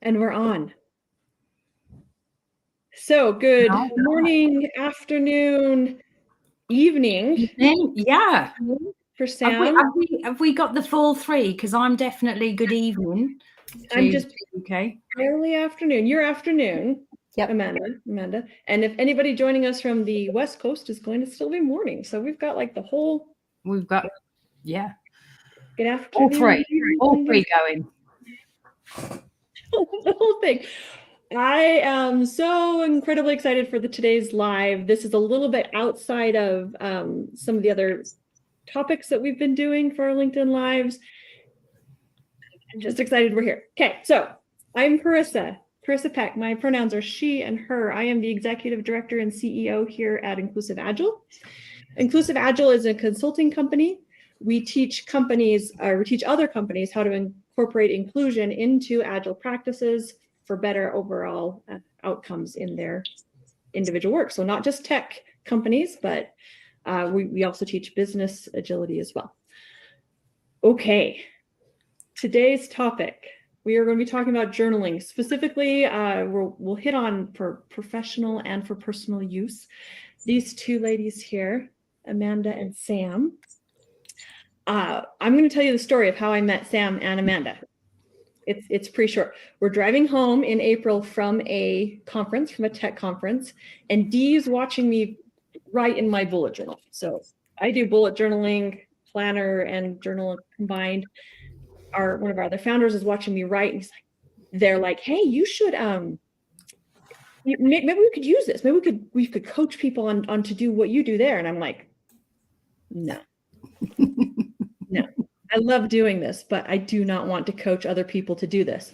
And we're on. So good morning, afternoon, evening. Yeah. For Sam. Have we got the full three? Because I'm definitely good evening. I'm just early afternoon. Your afternoon. Yep. Amanda. And if anybody joining us from the West Coast is going to still be morning. So we've got like the whole. We've got, yeah. Good afternoon. All three going. The whole thing. I am so incredibly excited for today's live. This is a little bit outside of some of the other topics that we've been doing for our LinkedIn Lives. I'm just excited we're here. Okay, so I'm Carissa Peck. My pronouns are she and her. I am the Executive Director and CEO here at Inclusive Agile. Inclusive Agile is a consulting company. We teach other companies how to incorporate inclusion into Agile practices for better overall outcomes in their individual work. So not just tech companies, but we also teach business agility as well. Okay, today's topic, we are going to be talking about journaling. Specifically, we'll hit on for professional and for personal use. These two ladies here, Amanda and Sam. I'm going to tell you the story of how I met Sam and Amanda. It's pretty short. We're driving home in April from a tech conference, and Dee's watching me write in my bullet journal. So I do bullet journaling, planner and journal combined. One of our other founders is watching me write, and they're like, "Hey, you should maybe we could use this. Maybe we could coach people on to do what you do there." And I'm like, no. No. I love doing this, but I do not want to coach other people to do this.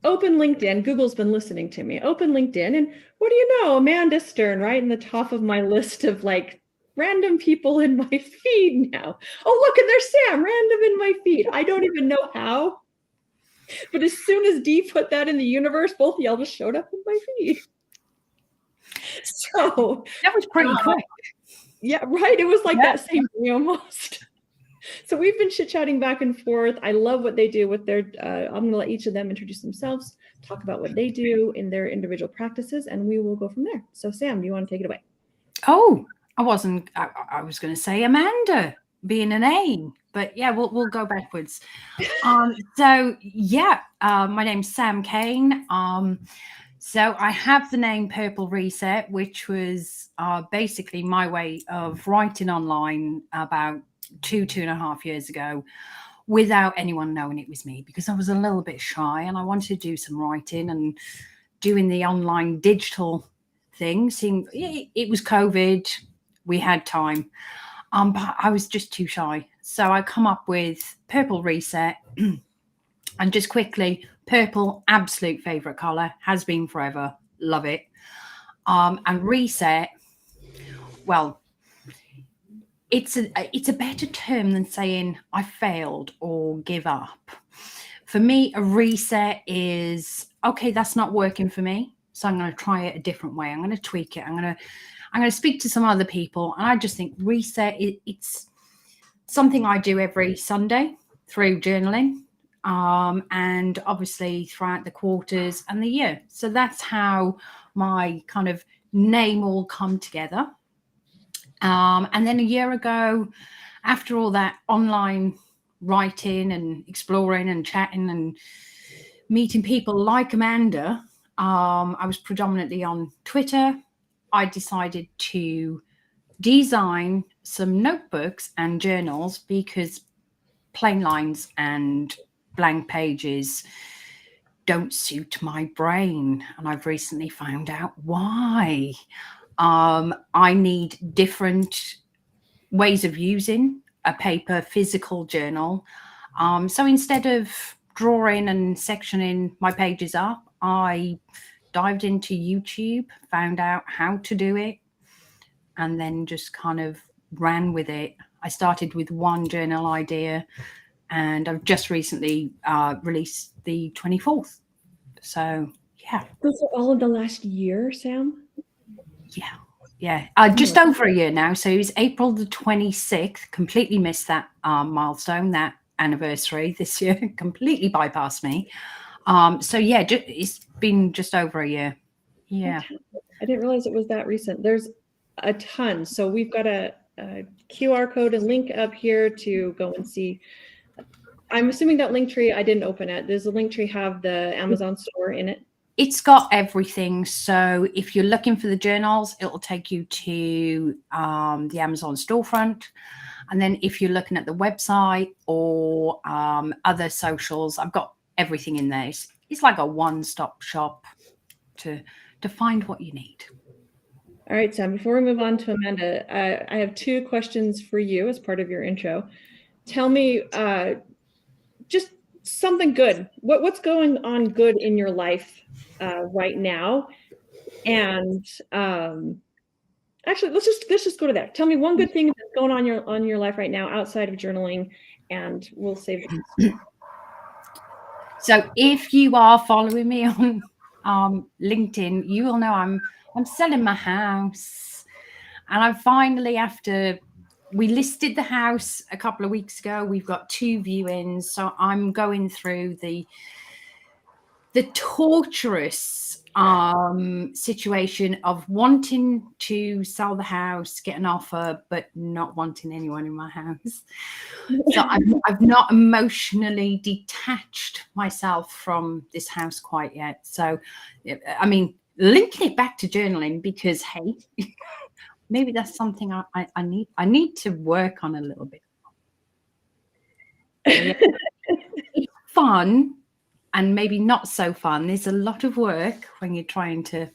Open LinkedIn. Google's been listening to me. Open LinkedIn, and what do you know? Amanda Stern, right in the top of my list of like random people in my feed now. Oh, look, and there's Sam, random in my feed. I don't even know how. But as soon as Dee put that in the universe, both of y'all just showed up in my feed. So that was pretty quick. Yeah, right. It was like that same day almost. So we've been chit-chatting back and forth. I love what they do with their, I'm going to let each of them introduce themselves, talk about what they do in their individual practices, and we will go from there. So Sam, do you want to take it away? Oh, I was going to say Amanda being an A, but yeah, we'll go backwards. So yeah, my name's Sam Kane. So I have the name Purple Reset, which was basically my way of writing online about 2.5 years ago without anyone knowing it was me, because I was a little bit shy and I wanted to do some writing and doing the online digital thing. It was COVID, we had time, but I was just too shy. So I come up with Purple Reset and just quickly, purple, absolute favorite color, has been forever, love it. And reset, well, it's a better term than saying I failed or give up. For me, a reset is, okay, that's not working for me, so I'm going to try it a different way. I'm going to tweak it. I'm going to speak to some other people, and I just think reset, it's something I do every Sunday through journaling, and obviously throughout the quarters and the year. So that's how my kind of name all come together. And then a year ago, after all that online writing and exploring and chatting and meeting people like Amanda, I was predominantly on Twitter. I decided to design some notebooks and journals because plain lines and blank pages don't suit my brain. And I've recently found out why. I need different ways of using a paper physical journal. So instead of drawing and sectioning my pages up, I dived into YouTube, found out how to do it, and then just kind of ran with it. I started with one journal idea, and I've just recently released the 24th. So, yeah. Those are all in the last year, Sam? Yeah. Just over a year now. So it was April the 26th. Completely missed that milestone, that anniversary this year. Completely bypassed me. So yeah, it's been just over a year. Yeah. Fantastic. I didn't realize it was that recent. There's a ton. So we've got a QR code and link up here to go and see. I'm assuming that link tree, I didn't open it. Does the link tree have the Amazon store in it? It's got everything. So if you're looking for the journals, it'll take you to the Amazon storefront. And then if you're looking at the website or other socials, I've got everything in there. It's like a one-stop shop to find what you need. All right, Sam, before we move on to Amanda, I have two questions for you as part of your intro. Tell me just something good. What's going on good in your life right now? And actually, let's just go to that. Tell me one good thing that's going on your life right now outside of journaling, and we'll save it. So if you are following me on LinkedIn, you will know I'm selling my house, and I finally, after we listed the house a couple of weeks ago, we've got 2 viewings. So I'm going through the torturous situation of wanting to sell the house, get an offer, but not wanting anyone in my house. So I've not emotionally detached myself from this house quite yet. So, I mean, linking it back to journaling, because hey, maybe that's something I need to work on a little bit. So, yeah, it's fun and maybe not so fun. There's a lot of work when you're trying to.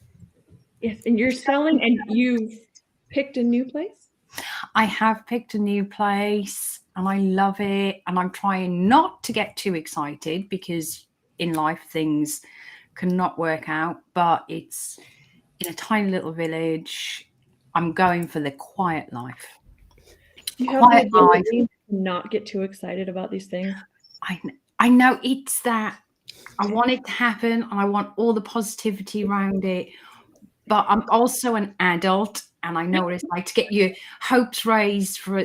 Yes, and you're selling, and you've picked a new place? I have picked a new place and I love it. And I'm trying not to get too excited, because in life things cannot work out, but it's in a tiny little village. I'm going for the quiet life. You have the ability to not get too excited about these things. I know it's that I want it to happen and I want all the positivity around it, but I'm also an adult and I know what it's like to get your hopes raised for,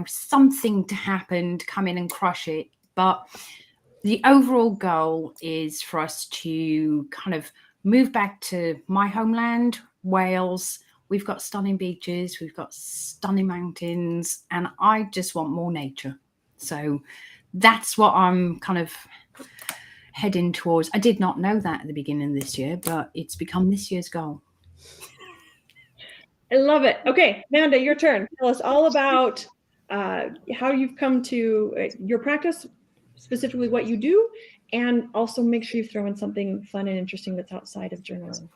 something to happen, to come in and crush it. But the overall goal is for us to kind of move back to my homeland, Wales. We've got stunning beaches, we've got stunning mountains, and I just want more nature. So that's what I'm kind of heading towards. I did not know that at the beginning of this year, but it's become this year's goal. I love it. Okay, Amanda, your turn. Tell us all about how you've come to your practice, specifically what you do, and also make sure you throw in something fun and interesting that's outside of journaling.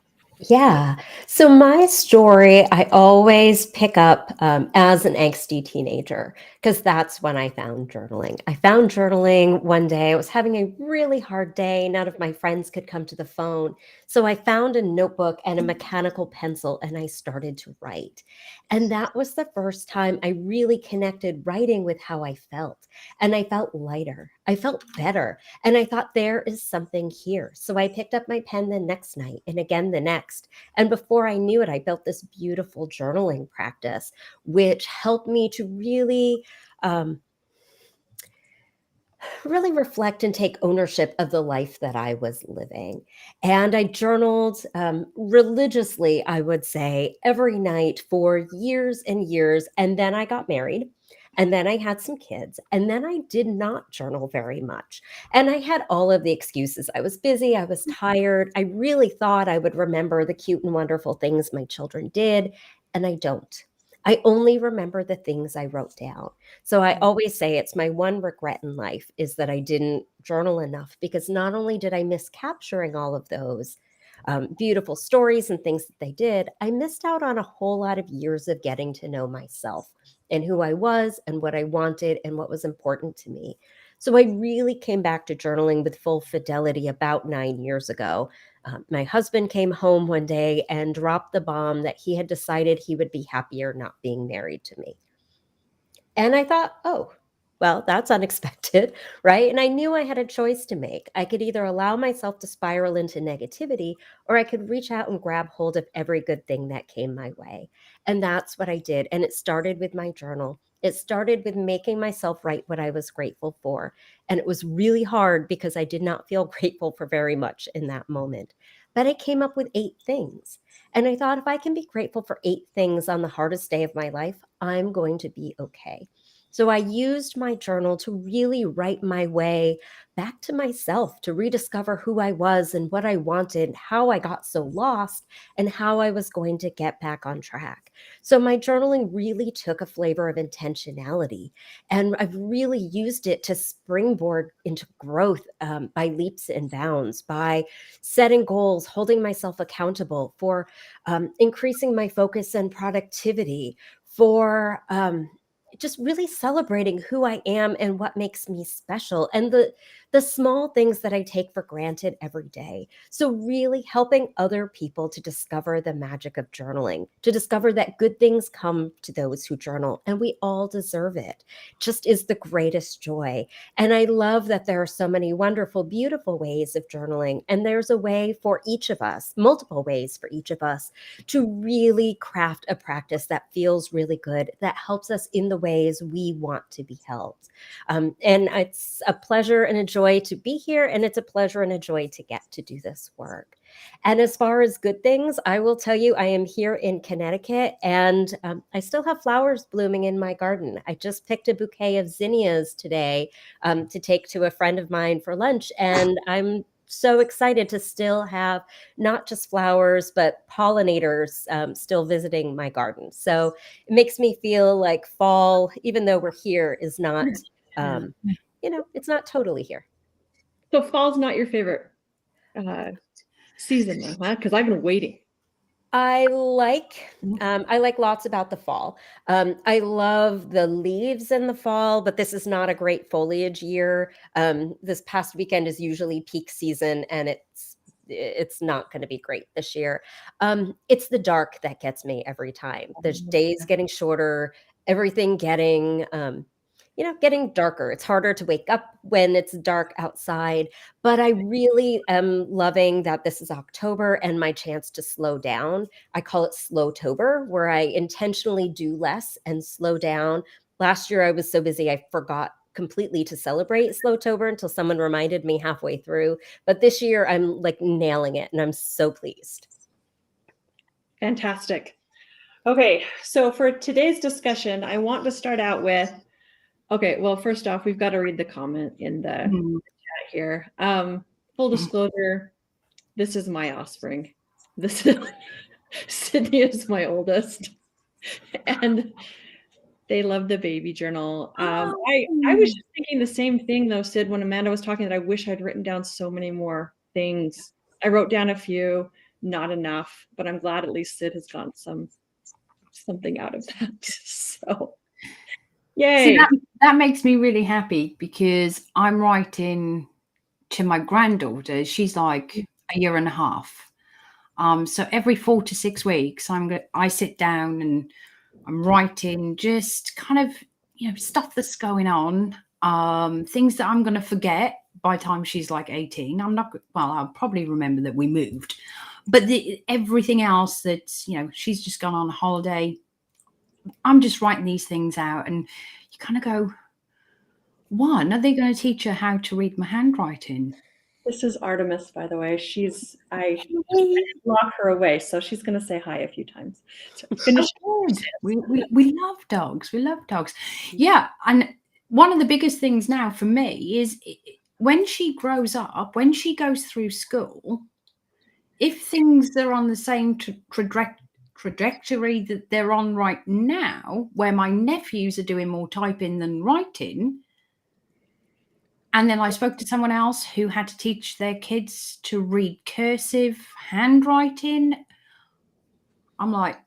Yeah. So my story, I always pick up as an angsty teenager, because that's when I found journaling. I found journaling one day. I was having a really hard day. None of my friends could come to the phone. So I found a notebook and a mechanical pencil and I started to write. And that was the first time I really connected writing with how I felt. And I felt lighter. I felt better. And I thought, there is something here. So I picked up my pen the next night and again the next. And before I knew it, I built this beautiful journaling practice, which helped me to really reflect and take ownership of the life that I was living. And I journaled religiously, I would say, every night for years and years. And then I got married. And then I had some kids. And then I did not journal very much. And I had all of the excuses. I was busy. I was tired. I really thought I would remember the cute and wonderful things my children did. And I don't. I only remember the things I wrote down. So I always say it's my one regret in life is that I didn't journal enough, because not only did I miss capturing all of those beautiful stories and things that they did, I missed out on a whole lot of years of getting to know myself and who I was and what I wanted and what was important to me. So I really came back to journaling with full fidelity about 9 years ago. My husband came home one day and dropped the bomb that he had decided he would be happier not being married to me. And I thought, oh, well, that's unexpected, right? And I knew I had a choice to make. I could either allow myself to spiral into negativity, or I could reach out and grab hold of every good thing that came my way. And that's what I did. And it started with my journal. It started with making myself write what I was grateful for. And it was really hard because I did not feel grateful for very much in that moment. But I came up with 8 things. And I thought, if I can be grateful for 8 things on the hardest day of my life, I'm going to be okay. So I used my journal to really write my way back to myself, to rediscover who I was and what I wanted, how I got so lost, and how I was going to get back on track. So my journaling really took a flavor of intentionality, and I've really used it to springboard into growth by leaps and bounds, by setting goals, holding myself accountable for increasing my focus and productivity, for just really celebrating who I am and what makes me special, and the small things that I take for granted every day. So really helping other people to discover the magic of journaling, to discover that good things come to those who journal, and we all deserve it. Just is the greatest joy. And I love that there are so many wonderful, beautiful ways of journaling, and there's a way for each of us, multiple ways for each of us, to really craft a practice that feels really good, that helps us in the ways we want to be held. And it's a pleasure and a joy to be here, and it's a pleasure and a joy to get to do this work. And as far as good things, I will tell you, I am here in Connecticut, and I still have flowers blooming in my garden. I just picked a bouquet of zinnias today to take to a friend of mine for lunch, and I'm so excited to still have not just flowers, but pollinators still visiting my garden. So it makes me feel like fall, even though we're here, is not, it's not totally here. So fall's not your favorite season though, huh? Because I've been waiting. I like lots about the fall. I love the leaves in the fall, but this is not a great foliage year. This past weekend is usually peak season, and it's not going to be great this year. It's the dark that gets me every time. The days getting shorter, everything getting darker. It's harder to wake up when it's dark outside, but I really am loving that this is October and my chance to slow down. I call it Slowtober, where I intentionally do less and slow down. Last year, I was so busy, I forgot completely to celebrate Slowtober until someone reminded me halfway through. But this year, I'm like nailing it, and I'm so pleased. Fantastic. Okay, so for today's discussion, I want to start out with, okay, well, first off, we've got to read the comment in the chat here. Full disclosure, this is my offspring. This is Sydney is my oldest, and they love the baby journal. I was just thinking the same thing though, Sid, when Amanda was talking, that I wish I'd written down so many more things. I wrote down a few, not enough, but I'm glad at least Sid has gotten something out of that. So yay. See, that makes me really happy, because I'm writing to my granddaughter. She's like a year and a half. So every 4 to 6 weeks, I sit down and I'm writing just kind of, stuff that's going on, things that I'm going to forget by the time she's like 18. I'll probably remember that we moved, but everything else that's, she's just gone on a holiday, I'm just writing these things out. And you kind of go, one, are they going to teach her how to read my handwriting? This is Artemis, by the way. I lock her away, so she's going to say hi a few times. So finish. We love dogs. We love dogs. Yeah, and one of the biggest things now for me is when she grows up, when she goes through school, if things are on the same trajectory that they're on right now, where my nephews are doing more typing than writing, and then I spoke to someone else who had to teach their kids to read cursive handwriting, I'm like,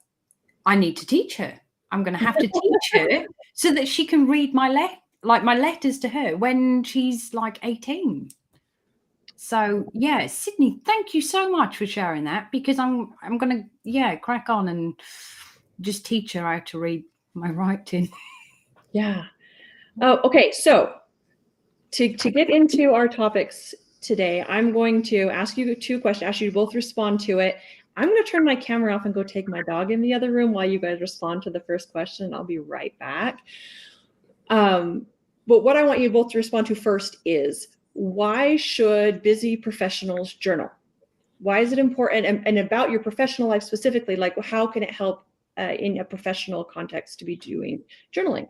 I need to teach her. I'm going to have to teach her so that she can read my letters to her when she's like 18. So yeah, Sydney, thank you so much for sharing that, because I'm going to crack on and just teach her how to read my writing. Yeah. Oh, okay. So to get into our topics today, I'm going to ask you 2 questions, ask you to both respond to it. I'm going to turn my camera off and go take my dog in the other room while you guys respond to the first question. I'll be right back. But what I want you both to respond to first is, why should busy professionals journal? Why is it important? And about your professional life specifically, like how can it help in a professional context to be doing journaling?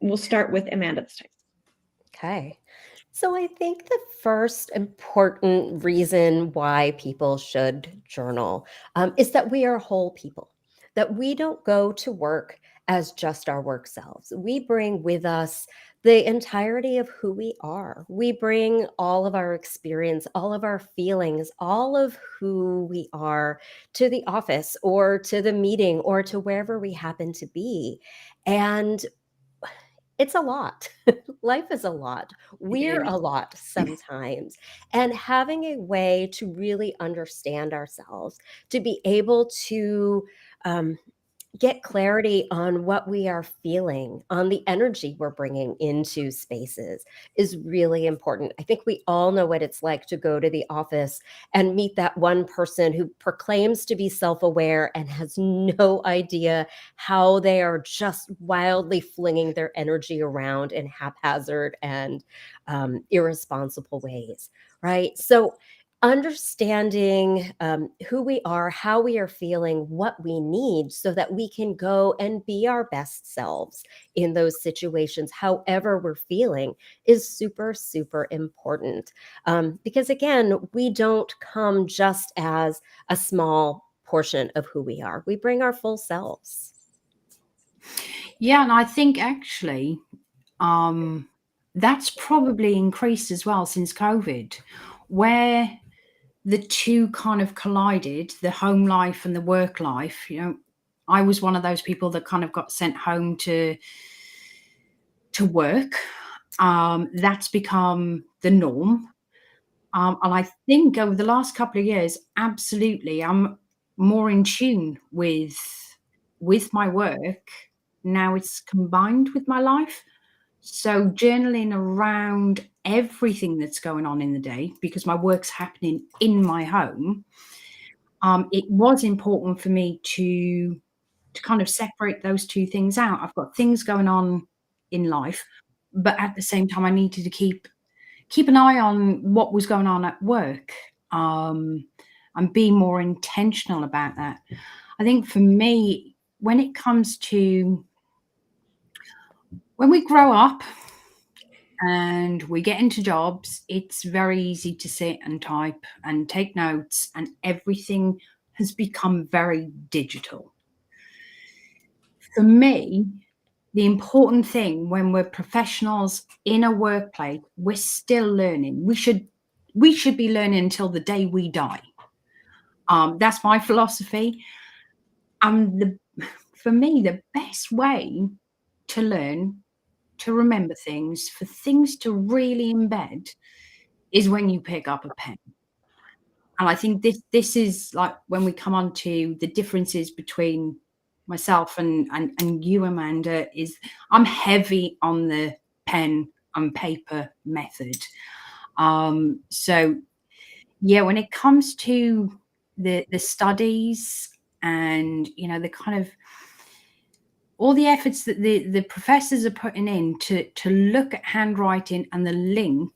And we'll start with Amanda this time. Okay. So I think the first important reason why people should journal is that we are whole people, that we don't go to work as just our work selves. We bring with us the entirety of who we are. We bring all of our experience, all of our feelings, all of who we are to the office or to the meeting or to wherever we happen to be. And it's a lot. Life is a lot. We're a lot sometimes. And having a way to really understand ourselves, to be able to get clarity on what we are feeling, on the energy we're bringing into spaces is really important. I think we all know what it's like to go to the office and meet that one person who proclaims to be self-aware and has no idea how they are just wildly flinging their energy around in haphazard and irresponsible ways, right? So understanding who we are, how we are feeling, what we need so that we can go and be our best selves in those situations, however we're feeling, is super, super important. Because again, we don't come just as a small portion of who we are. We bring our full selves. Yeah, and I think actually that's probably increased as well since COVID, where the two kind of collided, the home life and the work life. I was one of those people that kind of got sent home to work. That's become the norm. And I think over the last couple of years, absolutely, I'm more in tune with my work. Now it's combined with my life. So journaling around everything that's going on in the day, because my work's happening in my home, it was important for me to kind of separate those two things out. I've got things going on in life, but at the same time, I needed to keep an eye on what was going on at work, and be more intentional about that. I think for me, when it comes to when we grow up and we get into jobs, it's very easy to sit and type and take notes, and everything has become very digital. For me, the important thing when we're professionals in a workplace, we're still learning. We should be learning until the day we die. That's my philosophy. And for me, the best way to learn, to remember things, for things to really embed, is when you pick up a pen. And I think this is like when we come on to the differences between myself and you, Amanda, is I'm heavy on the pen and paper method. So yeah, when it comes to the studies and the kind of all the efforts that the professors are putting in to look at handwriting and the link,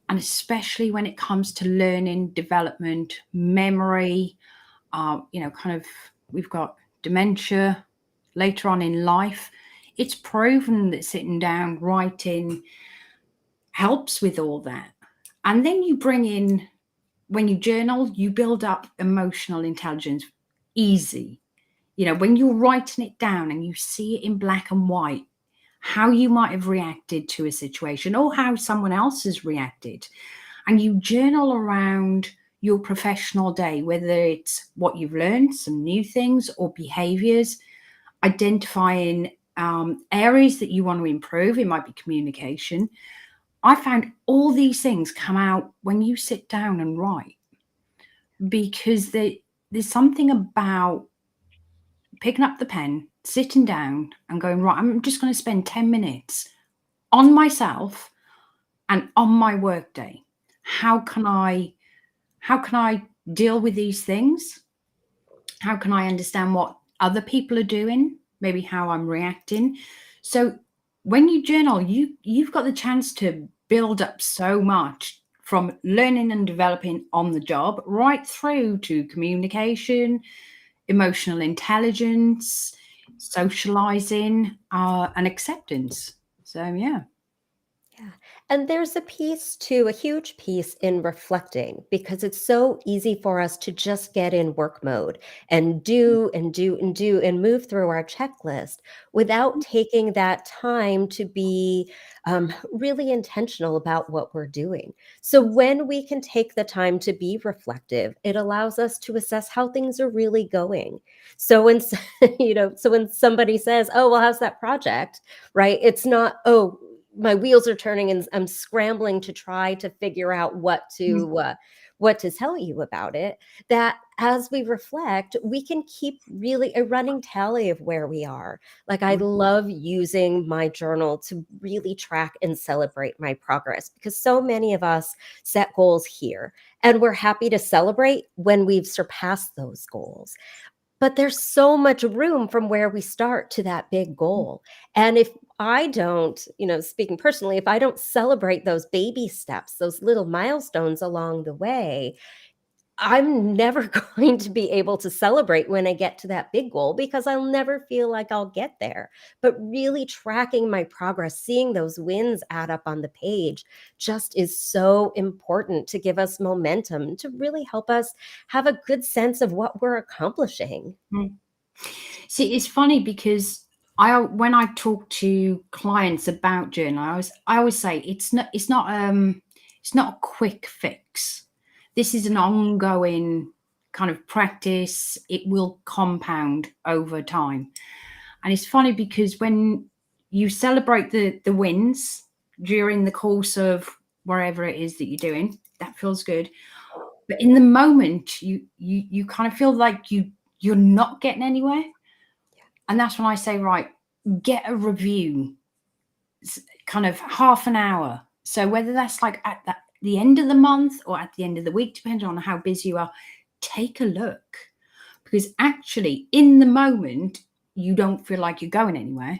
and especially when it comes to learning, development, memory, kind of, we've got dementia later on in life. It's proven that sitting down, writing helps with all that. And then you bring in, when you journal, you build up emotional intelligence easy. When you're writing it down and you see it in black and white, how you might have reacted to a situation or how someone else has reacted, and you journal around your professional day, whether it's what you've learned, some new things, or behaviors, identifying areas that you want to improve. It might be communication. I found all these things come out when you sit down and write, because there's something about picking up the pen, sitting down and going, right, I'm just going to spend 10 minutes on myself and on my work day. How can I deal with these things? How can I understand what other people are doing? Maybe how I'm reacting. So when you journal, you've got the chance to build up so much, from learning and developing on the job right through to communication, emotional intelligence, socializing, and acceptance. So yeah. Yeah. And there's a piece too, a huge piece in reflecting, because it's so easy for us to just get in work mode and do and do and do and move through our checklist without taking that time to be really intentional about what we're doing. So when we can take the time to be reflective, it allows us to assess how things are really going. So when so when somebody says, "Oh, well, how's that project?" Right? It's not, "Oh, my wheels are turning and I'm scrambling to try to figure out what to tell you about it." That as we reflect, we can keep really a running tally of where we are. Like, I love using my journal to really track and celebrate my progress, because so many of us set goals here and we're happy to celebrate when we've surpassed those goals. But there's so much room from where we start to that big goal. And if I don't, speaking personally, if I don't celebrate those baby steps, those little milestones along the way, I'm never going to be able to celebrate when I get to that big goal, because I'll never feel like I'll get there. But really tracking my progress, seeing those wins add up on the page, just is so important to give us momentum, to really help us have a good sense of what we're accomplishing. Mm. See, it's funny because when I talk to clients about journal, I always say it's not a quick fix. This is an ongoing kind of practice. It will compound over time. And it's funny because when you celebrate the wins during the course of wherever it is that you're doing, that feels good. But in the moment, you kind of feel like you're not getting anywhere. And that's when I say, right, get a review, kind of half an hour. So whether that's like at the end of the month or at the end of the week, depending on how busy you are, take a look. Because actually, in the moment, you don't feel like you're going anywhere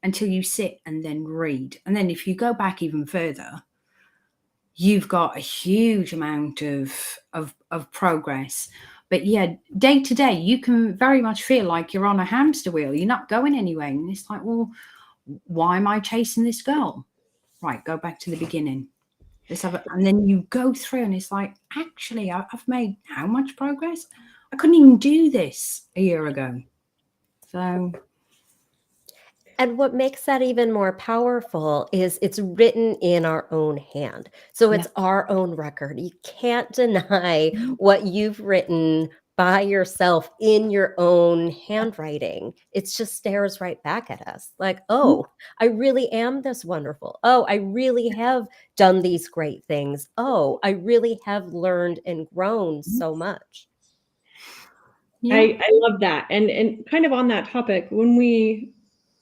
until you sit and then read. And then if you go back even further, you've got a huge amount of progress. But yeah, day to day, you can very much feel like you're on a hamster wheel. You're not going anywhere. And it's like, well, why am I chasing this girl? Right, go back to the beginning. And then you go through and it's like, actually, I've made how much progress? I couldn't even do this a year ago. So And what makes that even more powerful is it's written in our own hand. So it's yeah. our own record. You can't deny what you've written by yourself in your own handwriting. It just stares right back at us like, oh, I really am this wonderful. Oh, I really have done these great things. Oh, I really have learned and grown so much. Yeah. I love that. And kind of on that topic,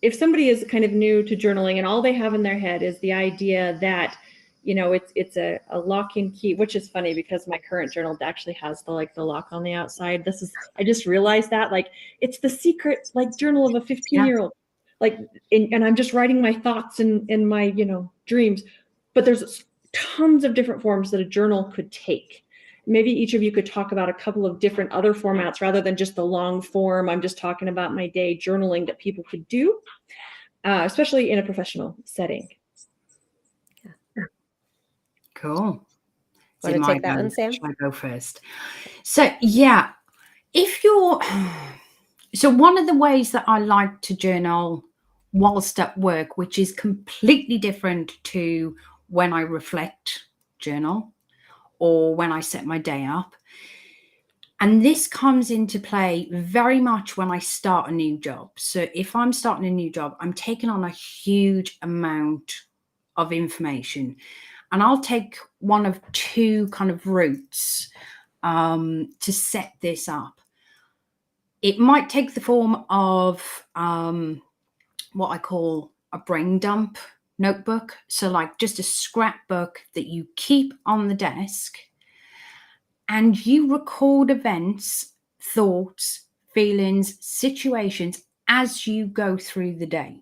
if somebody is kind of new to journaling and all they have in their head is the idea that, it's a lock and key, which is funny because my current journal actually has the lock on the outside. I just realized that, like, it's the secret, like, journal of a 15-year-old. Like, and I'm just writing my thoughts in my, dreams. But there's tons of different forms that a journal could take. Maybe each of you could talk about a couple of different other formats rather than just the long form. I'm just talking about my day journaling that people could do, especially in a professional setting. Cool. Want to take that one, Sam? Should I go first? So yeah, so one of the ways that I like to journal whilst at work, which is completely different to when I reflect journal or when I set my day up. And this comes into play very much when I start a new job. So if I'm starting a new job, I'm taking on a huge amount of information. And I'll take one of two kind of routes to set this up. It might take the form of what I call a brain dump notebook. So like just a scrapbook that you keep on the desk. and you record events, thoughts, feelings, situations as you go through the day.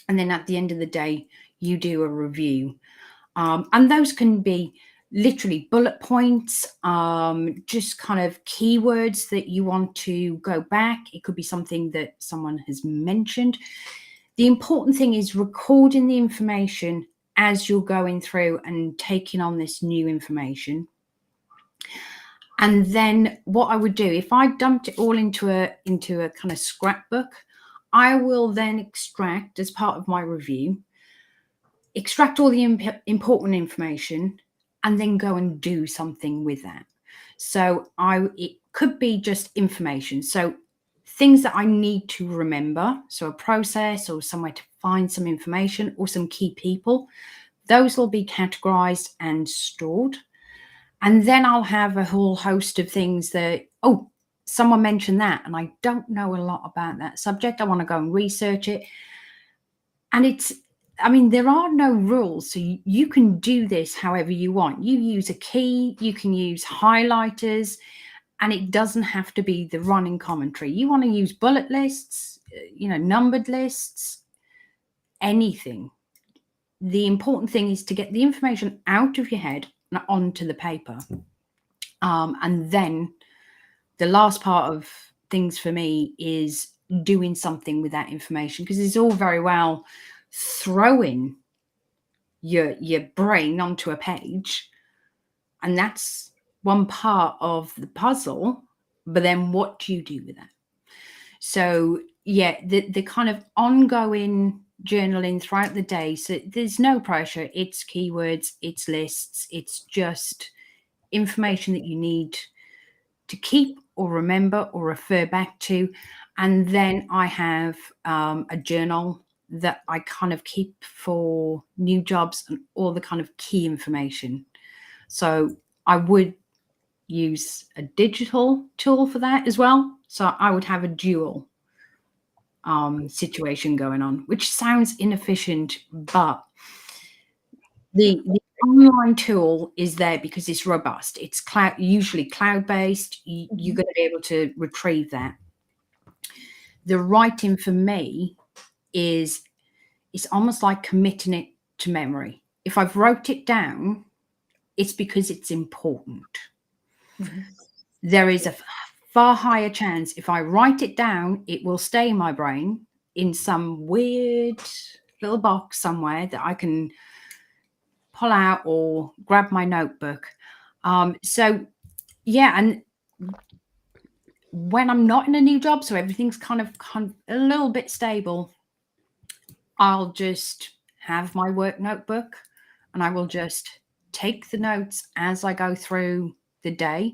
And then at the end of the day, you do a review. And those can be literally bullet points, just kind of keywords that you want to go back. It could be something that someone has mentioned. The important thing is recording the information as you're going through and taking on this new information. And then what I would do, if I dumped it all into a kind of scrapbook, I will then extract, as part of my review, extract all the important information and then go and do something with that. So it could be just information. So things that I need to remember, so a process or somewhere to find some information or some key people, those will be categorized and stored. And then I'll have a whole host of things that, oh, someone mentioned that, and I don't know a lot about that subject. I want to go and research it. And there are no rules. So you can do this however you want. You use a key, you can use highlighters, and it doesn't have to be the running commentary. You want to use bullet lists, numbered lists, anything. The important thing is to get the information out of your head and onto the paper. And then the last part of things for me is doing something with that information, because it's all very well throwing your brain onto a page, and that's one part of the puzzle, but then what do you do with that? So yeah, the kind of ongoing journaling throughout the day, so there's no pressure. It's keywords, it's lists, it's just information that you need to keep or remember or refer back to. And then I have a journal that I kind of keep for new jobs and all the kind of key information. So I would use a digital tool for that as well. So I would have a dual situation going on, which sounds inefficient, but the online tool is there because it's robust. It's usually cloud-based. You're going to be able to retrieve that. The writing for me is it's almost like committing it to memory. If I've wrote it down, it's because it's important. Mm-hmm. There is a far higher chance if I write it down, it will stay in my brain in some weird little box somewhere that I can pull out or grab my notebook. So yeah, and when I'm not in a new job, so everything's kind of a little bit stable, I'll just have my work notebook and I will just take the notes as I go through the day,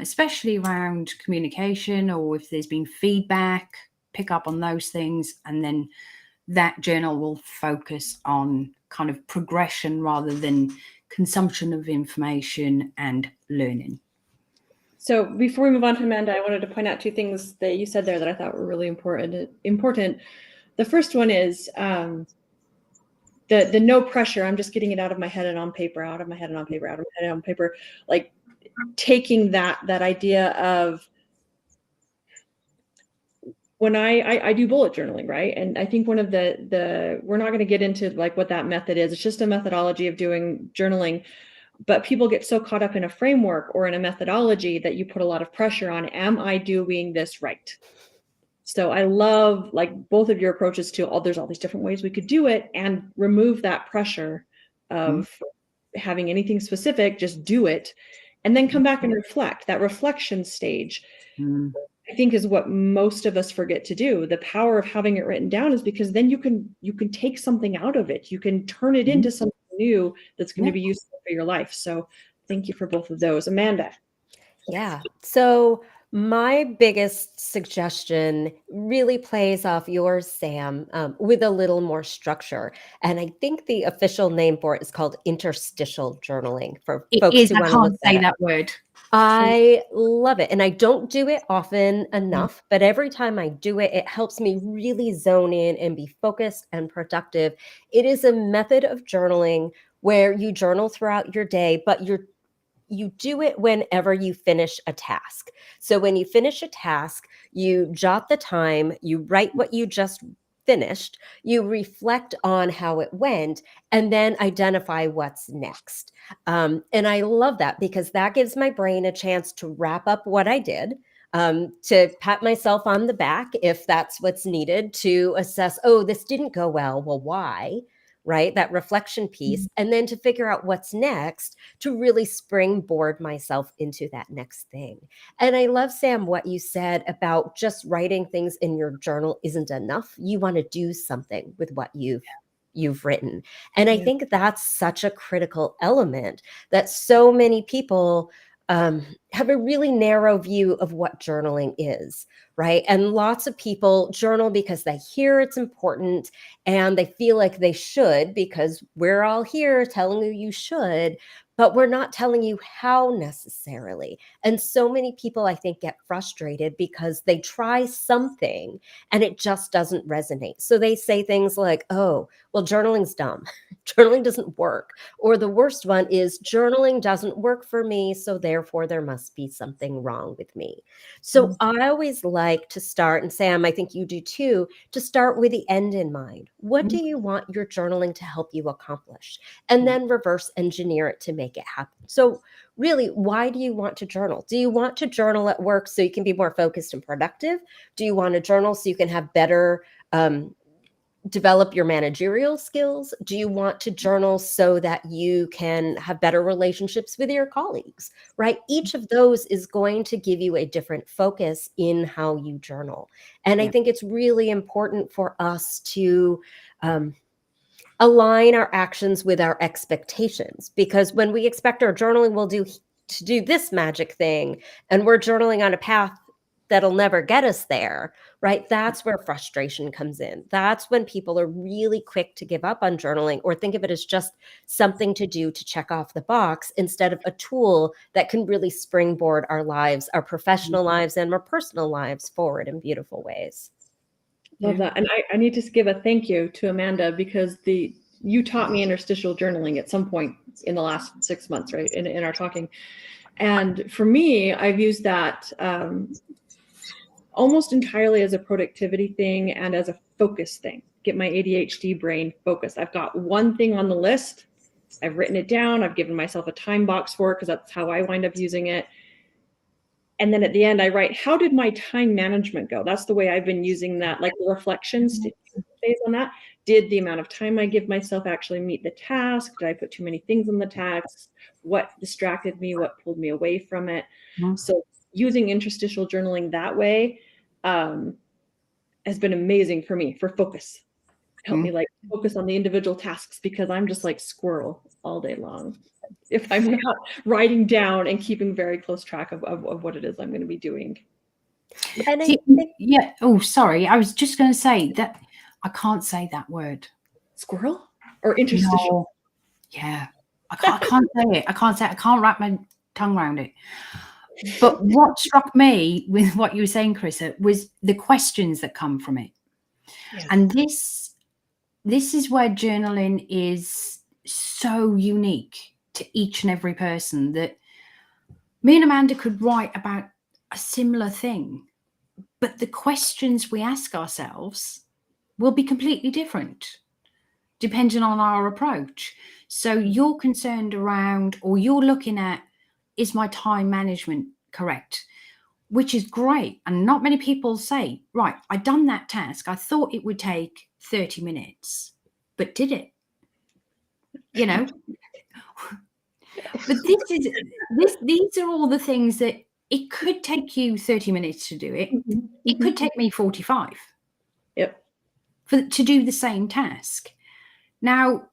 especially around communication, or if there's been feedback, pick up on those things. And then that journal will focus on kind of progression rather than consumption of information and learning. So before we move on to Amanda, I wanted to point out two things that you said there that I thought were really important. The first one is the no pressure. I'm just getting it out of my head and on paper, out of my head and on paper, out of my head and on paper. Like taking that idea of when I do bullet journaling, right? And I think one of we're not going to get into like what that method is. It's just a methodology of doing journaling. But people get so caught up in a framework or in a methodology that you put a lot of pressure on, am I doing this right? So I love like both of your approaches to there's all these different ways we could do it, and remove that pressure of having anything specific, just do it, and then come back and reflect. That reflection stage, I think, is what most of us forget to do. The power of having it written down is because then you can take something out of it. You can turn it into something new that's going to be useful for your life. So thank you for both of those. Amanda. Yeah. So my biggest suggestion really plays off yours, Sam, with a little more structure. And I think the official name for it is called interstitial journaling for folks who want to look say that word. I love it. And I don't do it often enough, but every time I do it, it helps me really zone in and be focused and productive. It is a method of journaling where you journal throughout your day, but you do it whenever you finish a task. So when you finish a task, you jot the time, you write what you just finished, you reflect on how it went, and then identify what's next. And I love that because that gives my brain a chance to wrap up what I did, to pat myself on the back if that's what's needed, to assess, oh, this didn't go well. Well, why? Right? That reflection piece. And then to figure out what's next to really springboard myself into that next thing. And I love, Sam, what you said about just writing things in your journal isn't enough. You want to do something with what you've written. And I think that's such a critical element that so many people have a really narrow view of what journaling is, right? And lots of people journal because they hear it's important and they feel like they should, because we're all here telling you should, but we're not telling you how necessarily. And so many people, I think, get frustrated because they try something and it just doesn't resonate. So they say things like, oh, well, journaling's dumb. Journaling doesn't work. Or the worst one is journaling doesn't work for me, so therefore there must be something wrong with me. So I always like to start, and Sam, I think you do too, to start with the end in mind. What do you want your journaling to help you accomplish? And then reverse engineer it to make it happen. So really, why do you want to journal? Do you want to journal at work so you can be more focused and productive? Do you want to journal so you can have better develop your managerial skills? Do you want to journal so that you can have better relationships with your colleagues, right? Each of those is going to give you a different focus in how you journal. And I think it's really important for us to align our actions with our expectations, because when we expect our journaling will do this magic thing and we're journaling on a path that'll never get us there, right? That's where frustration comes in. That's when people are really quick to give up on journaling or think of it as just something to do to check off the box instead of a tool that can really springboard our lives, our professional lives and our personal lives forward in beautiful ways. Love that. And I need to give a thank you to Amanda, because you taught me interstitial journaling at some point in the last 6 months, right? In our talking. And for me, I've used that almost entirely as a productivity thing and as a focus thing. Get my ADHD brain focused. I've got one thing on the list. I've written it down. I've given myself a time box for it because that's how I wind up using it. And then at the end, I write, how did my time management go? That's the way I've been using that, like the reflections phase on that. Did the amount of time I give myself actually meet the task? Did I put too many things on the task? What distracted me? What pulled me away from it? So using interstitial journaling that way has been amazing for me for focus. Help me like focus on the individual tasks, because I'm just like squirrel all day long if I'm not writing down and keeping very close track of what it is I'm going to be doing. And See, yeah. Oh, sorry. I was just going to say that I can't say that word. Squirrel or interstitial? No. Yeah. I can't say it. I can't wrap my tongue around it. But what struck me with what you were saying, Carissa, was the questions that come from it. Yeah. And this is where journaling is so unique to each and every person, that me and Amanda could write about a similar thing, but the questions we ask ourselves will be completely different depending on our approach. So you're concerned around, or you're looking at, is my time management correct? Which is great. And not many people say, right, I done that task. I thought it would take 30 minutes, but did it? You know? But these are all the things that it could take you 30 minutes to do it. It could take me 45. Yep. To do the same task. Now,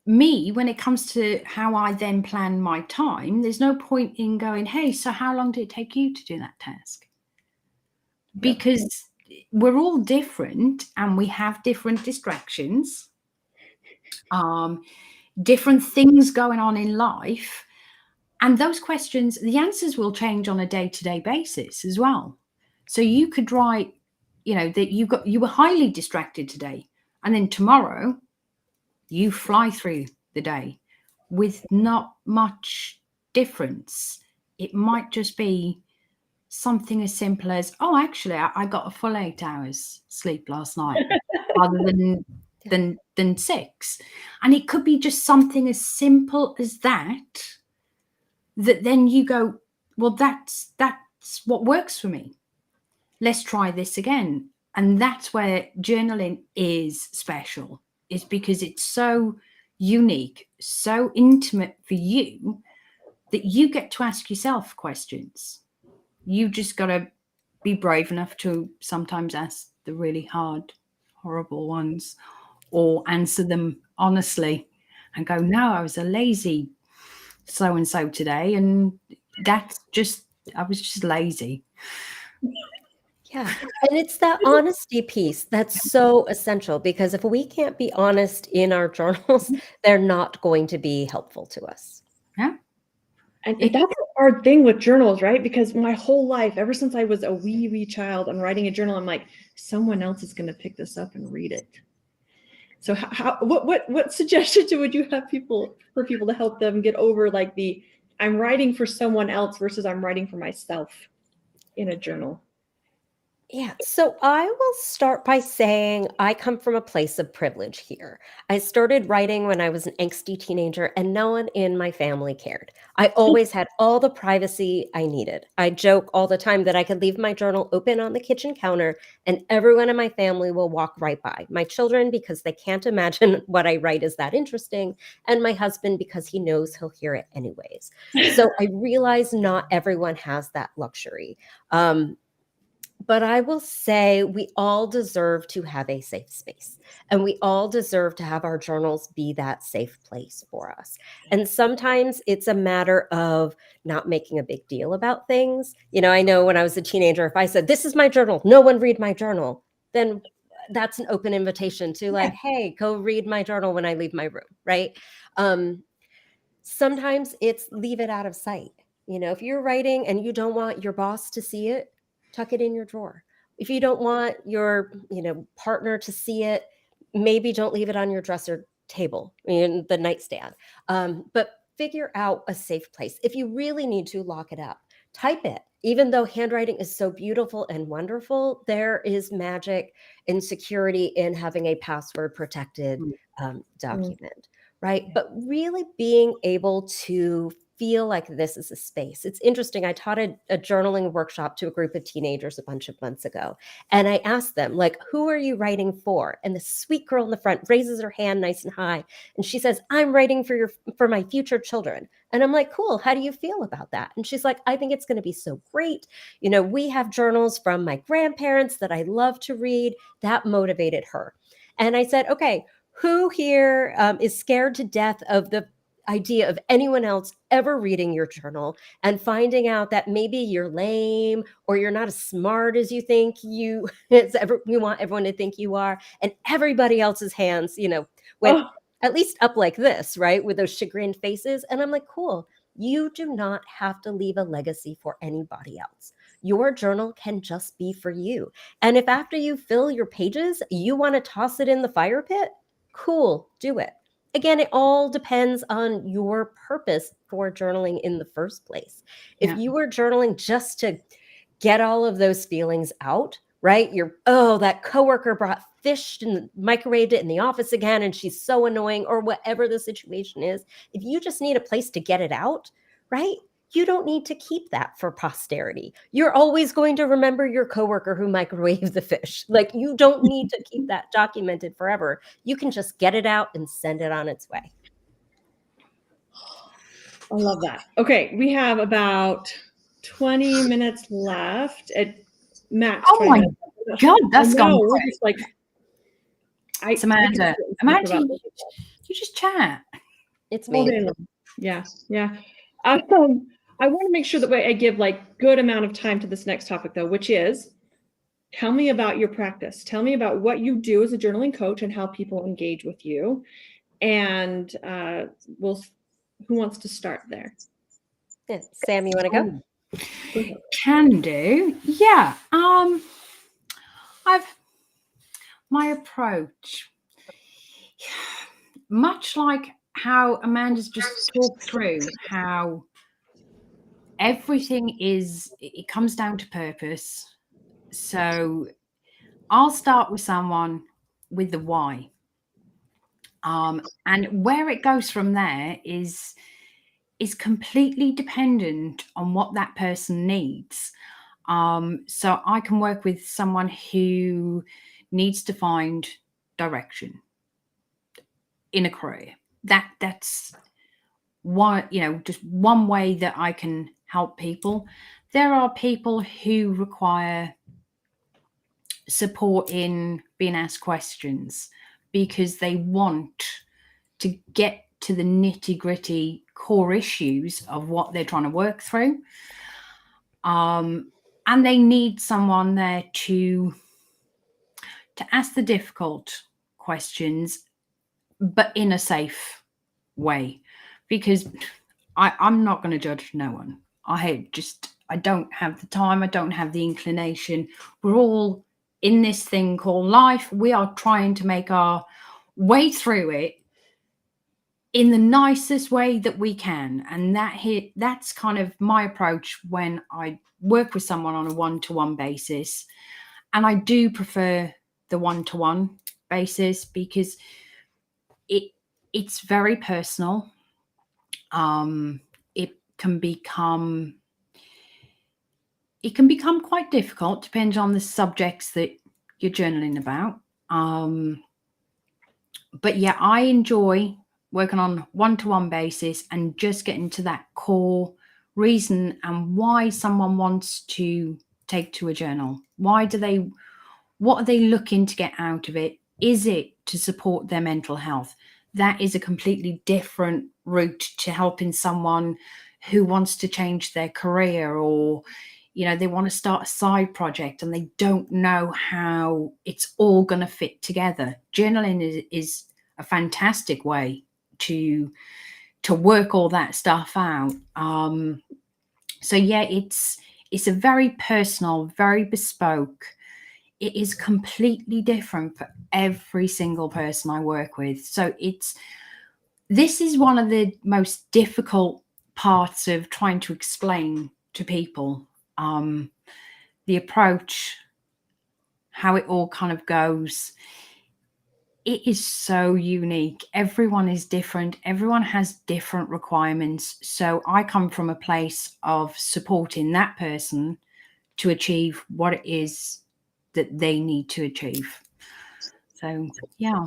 me, when it comes to how I then plan my time, there's no point in going, hey, so how long did it take you to do that task? Because we're all different and we have different distractions, different things going on in life. And those questions, the answers will change on a day-to-day basis as well. So you could write, you know, that you were highly distracted today, and then tomorrow you fly through the day with not much difference. It might just be something as simple as, oh, actually, I got a full 8 hours sleep last night rather than 6. And it could be just something as simple as that then you go, well, that's what works for me. Let's try this again. And that's where journaling is special, is because it's so unique, so intimate for you that you get to ask yourself questions. You just got to be brave enough to sometimes ask the really hard, horrible ones, or answer them honestly and go, no, I was a lazy so-and-so today. And that's just, I was just lazy. Yeah. And it's that honesty piece that's so essential, because if we can't be honest in our journals, they're not going to be helpful to us. Yeah. And that's a hard thing with journals, right? Because my whole life, ever since I was a wee child, I'm writing a journal. I'm like, someone else is going to pick this up and read it. So what suggestions would you have for people to help them get over like I'm writing for someone else versus I'm writing for myself in a journal? Yeah, so I will start by saying I come from a place of privilege here. I started writing when I was an angsty teenager, and no one in my family cared. I always had all the privacy I needed. I joke all the time that I could leave my journal open on the kitchen counter and everyone in my family will walk right by. My children, because they can't imagine what I write is that interesting, and my husband, because he knows he'll hear it anyways. So I realize not everyone has that luxury. But I will say we all deserve to have a safe space, and we all deserve to have our journals be that safe place for us. And sometimes it's a matter of not making a big deal about things. You know, I know when I was a teenager, if I said, this is my journal, no one read my journal, then that's an open invitation to like, hey, go read my journal when I leave my room, right? Sometimes it's leave it out of sight. You know, if you're writing and you don't want your boss to see it, tuck it in your drawer. If you don't want your, partner to see it, maybe don't leave it on your dresser table in the nightstand. But figure out a safe place. If you really need to, lock it up. Type it. Even though handwriting is so beautiful and wonderful, there is magic and security in having a password protected document, right? But really being able to feel like this is a space. It's interesting. I taught a journaling workshop to a group of teenagers a bunch of months ago. And I asked them, like, who are you writing for? And the sweet girl in the front raises her hand nice and high. And she says, I'm writing for my future children. And I'm like, cool. How do you feel about that? And she's like, I think it's going to be so great. You know, we have journals from my grandparents that I love to read. That motivated her. And I said, okay, who here is scared to death of the idea of anyone else ever reading your journal and finding out that maybe you're lame or you're not as smart as you think you want everyone to think you are, and everybody else's hands, went at least up like this, right, with those chagrined faces. And I'm like, cool, you do not have to leave a legacy for anybody else. Your journal can just be for you. And if after you fill your pages, you want to toss it in the fire pit, cool, do it. Again, it all depends on your purpose for journaling in the first place. If you were journaling just to get all of those feelings out, right? That coworker brought fish and microwaved it in the office again, and she's so annoying, or whatever the situation is. If you just need a place to get it out, right? You don't need to keep that for posterity. You're always going to remember your coworker who microwaved the fish. Like, you don't need to keep that documented forever. You can just get it out and send it on its way. I love that. Okay, we have about 20 minutes left at max. Oh my God, that's gone quick. Just like, it's Amanda, you just chat. It's me. Yeah. I want to make sure that I give like good amount of time to this next topic though, which is, tell me about your practice. Tell me about what you do as a journaling coach and how people engage with you. And who wants to start there? Yeah. Sam, you want to go? Can do. Yeah. My approach, much like how Amanda's just talked through how everything it comes down to purpose. So I'll start with someone with the why. And where it goes from there is completely dependent on what that person needs. So I can work with someone who needs to find direction in a career. That's one, just one way that I can help people. There are people who require support in being asked questions because they want to get to the nitty-gritty core issues of what they're trying to work through. And they need someone there to ask the difficult questions, but in a safe way, because I'm not going to judge no one. I don't have the time. I don't have the inclination. We're all in this thing called life. We are trying to make our way through it in the nicest way that we can. And that's kind of my approach when I work with someone on a one-to-one basis. And I do prefer the one-to-one basis because it's very personal. It can become quite difficult depending on the subjects that you're journaling about. But yeah, I enjoy working on one-to-one basis and just getting to that core reason and why someone wants to take to a journal. What are they looking to get out of it? Is it to support their mental health? That is a completely different route to helping someone who wants to change their career, or they want to start a side project and they don't know how it's all going to fit together. Journaling is a fantastic way to work all that stuff out. So yeah, it's a very personal, very bespoke. It is completely different for every single person I work with. So this is one of the most difficult parts of trying to explain to people the approach, how it all kind of goes. It is so unique. Everyone is different. Everyone has different requirements. So I come from a place of supporting that person to achieve what it is that they need to achieve. So, yeah.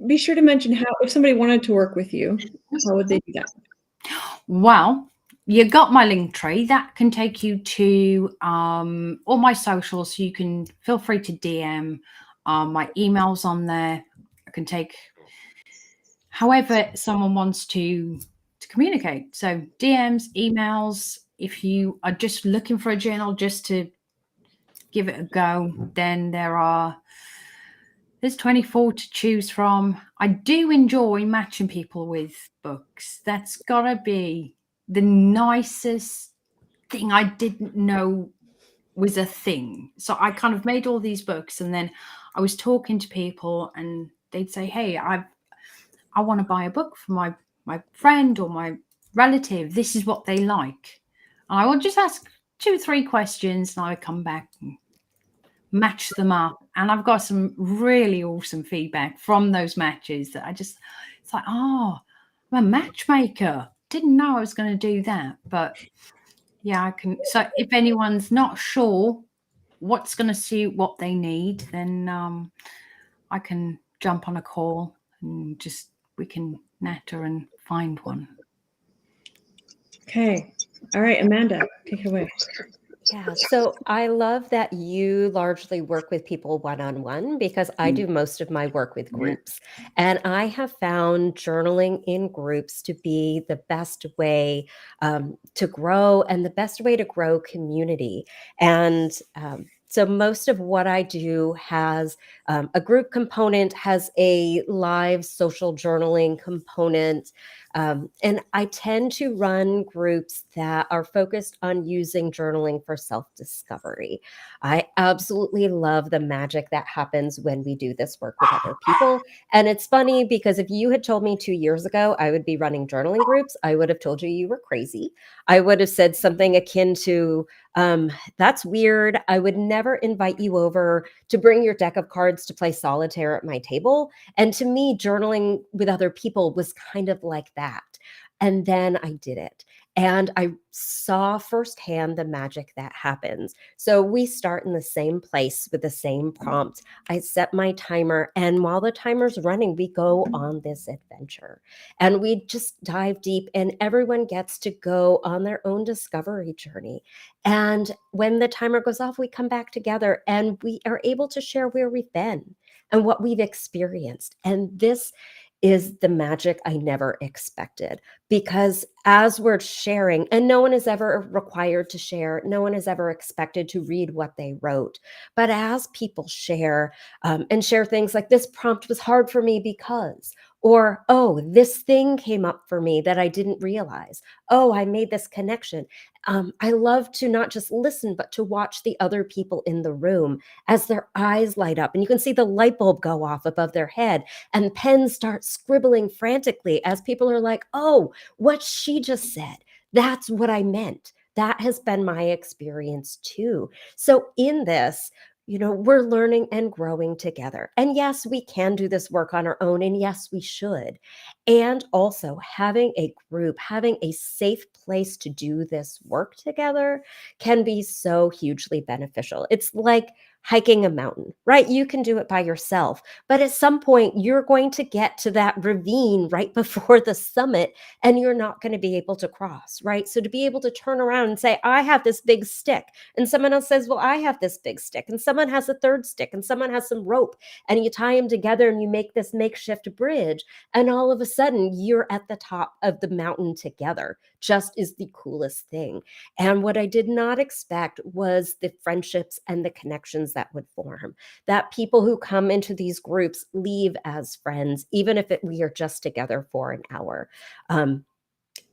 Be sure to mention how, if somebody wanted to work with you, how would they do that? Well, you got my link tree that can take you to all my socials. So you can feel free to DM my emails on there. I can take however someone wants to communicate. So DMs, emails. If you are just looking for a journal just to give it a go, then there's 24 to choose from. I do enjoy matching people with books. That's gotta be the nicest thing I didn't know was a thing. So I kind of made all these books, and then I was talking to people and they'd say, hey, I want to buy a book for my friend or my relative. This is what they like. And I would just ask 2 or 3 questions and I would come back and match them up. And I've got some really awesome feedback from those matches that it's like, oh, I'm a matchmaker. Didn't know I was going to do that. But yeah, I can. So if anyone's not sure what's going to suit what they need, then I can jump on a call and we can natter and find one. Okay. All right, Amanda, take it away. Yeah, so I love that you largely work with people one-on-one because I do most of my work with groups. And I have found journaling in groups to be the best way to grow and the best way to grow community. And so most of what I do has a group component, has a live social journaling component. And I tend to run groups that are focused on using journaling for self-discovery. I absolutely love the magic that happens when we do this work with other people. And it's funny because if you had told me 2 years ago I would be running journaling groups, I would have told you were crazy. I would have said something akin to, that's weird. I would never invite you over to bring your deck of cards to play solitaire at my table. And to me, journaling with other people was kind of like that. And then I did it. And I saw firsthand the magic that happens. So we start in the same place with the same prompt. I set my timer, and while the timer's running, we go on this adventure. And we just dive deep, and everyone gets to go on their own discovery journey. And when the timer goes off, we come back together and we are able to share where we've been and what we've experienced. And this is the magic I never expected, because as we're sharing, and no one is ever required to share, no one is ever expected to read what they wrote. But as people share and share things like, this prompt was hard for me because, or, oh, this thing came up for me that I didn't realize. Oh, I made this connection. I love to not just listen, but to watch the other people in the room as their eyes light up and you can see the light bulb go off above their head and pens start scribbling frantically as people are like, oh, what she just said, that's what I meant. That has been my experience too. So in this, we're learning and growing together. And yes, we can do this work on our own. And yes, we should. And also having a group, having a safe place to do this work together can be so hugely beneficial. It's like hiking a mountain, right? You can do it by yourself, but at some point you're going to get to that ravine right before the summit and you're not going to be able to cross, right? So to be able to turn around and say, I have this big stick, and someone else says, well, I have this big stick, and someone has a third stick, and someone has some rope, and you tie them together and you make this makeshift bridge, and all of a sudden you're at the top of the mountain together, just is the coolest thing. And what I did not expect was the friendships and the connections that would form, that people who come into these groups leave as friends, even if we are just together for an hour.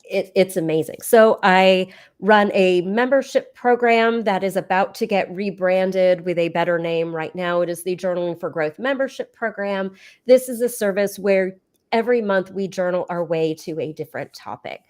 It's amazing. So I run a membership program that is about to get rebranded with a better name. Right now, it is the Journaling for Growth membership program. This is a service where every month we journal our way to a different topic,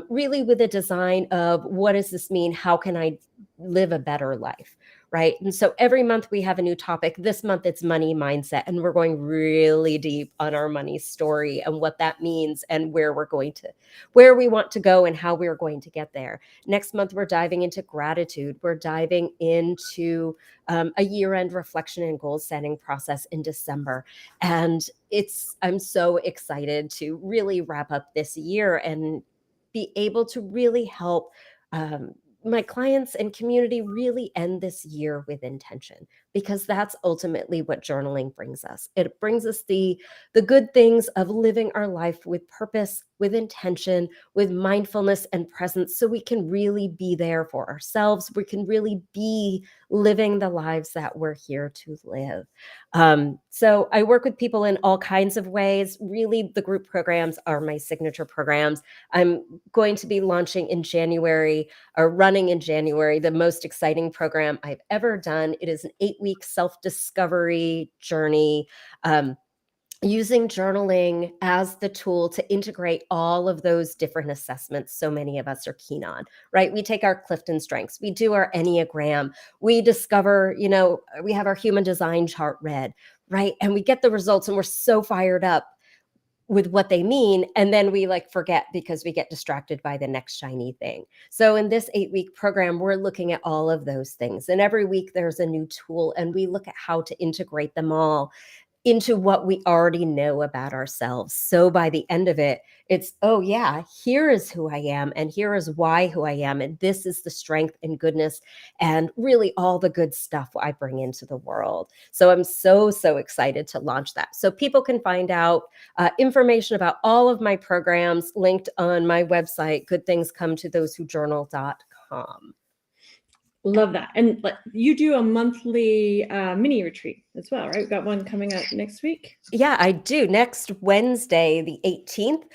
really with a design of, what does this mean? How can I live a better life? Right. And so every month we have a new topic. This month it's money mindset. And we're going really deep on our money story and what that means and where we want to go and how we're going to get there. Next month, we're diving into gratitude. We're diving into a year-end reflection and goal setting process in December. And I'm so excited to really wrap up this year and be able to really help my clients and community really end this year with intention, because that's ultimately what journaling brings us. It brings us the good things of living our life with purpose, with intention, with mindfulness and presence, so we can really be there for ourselves. We can really be living the lives that we're here to live. So I work with people in all kinds of ways. Really, the group programs are my signature programs. I'm going to be launching in January, or running in January, the most exciting program I've ever done. It is an 8-week self-discovery journey, using journaling as the tool to integrate all of those different assessments so many of us are keen on, right? We take our Clifton strengths, we do our Enneagram, we discover, we have our human design chart read, right? And we get the results and we're so fired up with what they mean. And then we forget because we get distracted by the next shiny thing. So in this 8-week program, we're looking at all of those things. And every week there's a new tool and we look at how to integrate them all into what we already know about ourselves. So by the end of it, it's, oh yeah, here is who I am and here is why who I am. And this is the strength and goodness and really all the good stuff I bring into the world. So I'm so, so excited to launch that. So people can find out information about all of my programs linked on my website, goodthingscometotosewhojournal.com. Love that. And you do a monthly mini retreat as well, right? We've got one coming up next week. Yeah, I do. Next Wednesday, the 18th.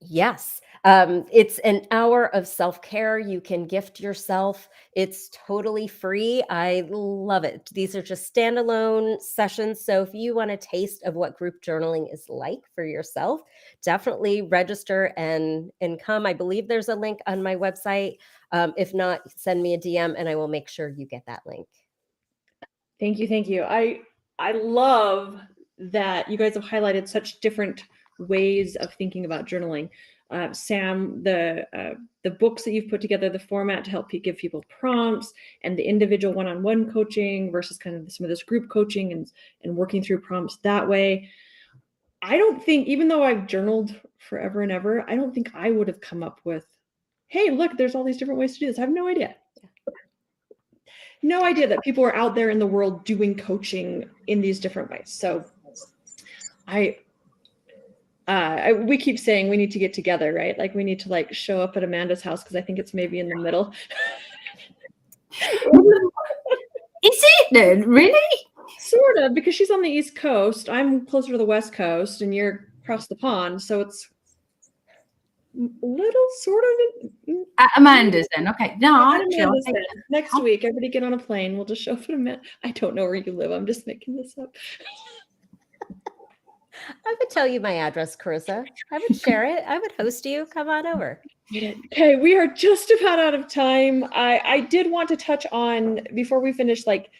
Yes. It's an hour of self-care. You can gift yourself. It's totally free. I love it. These are just standalone sessions. So if you want a taste of what group journaling is like for yourself, definitely register and come. I believe there's a link on my website. If not, send me a DM and I will make sure you get that link. Thank you. Thank you. I love that you guys have highlighted such different ways of thinking about journaling. Sam, the books that you've put together, the format to help give people prompts, and the individual one-on-one coaching versus kind of some of this group coaching and working through prompts that way. I don't think, even though I've journaled forever and ever, I don't think I would have come up with, hey, look, there's all these different ways to do this. I have no idea. No idea that people are out there in the world doing coaching in these different ways. So we keep saying we need to get together, right? Like we need to like show up at Amanda's house because I think it's maybe in the middle. Is it then? Really? Sort of, because she's on the East Coast. I'm closer to the West Coast and you're across the pond. So it's a little sort of. At Amanda's then. Okay. No, At Amanda's then. Next week, everybody get on a plane. We'll just show up at Amanda. I don't know where you live. I'm just making this up. I would tell you my address, Carissa. I would share it. I would host you. Come on over. Okay, we are just about out of time. I did want to touch on, before we finish, like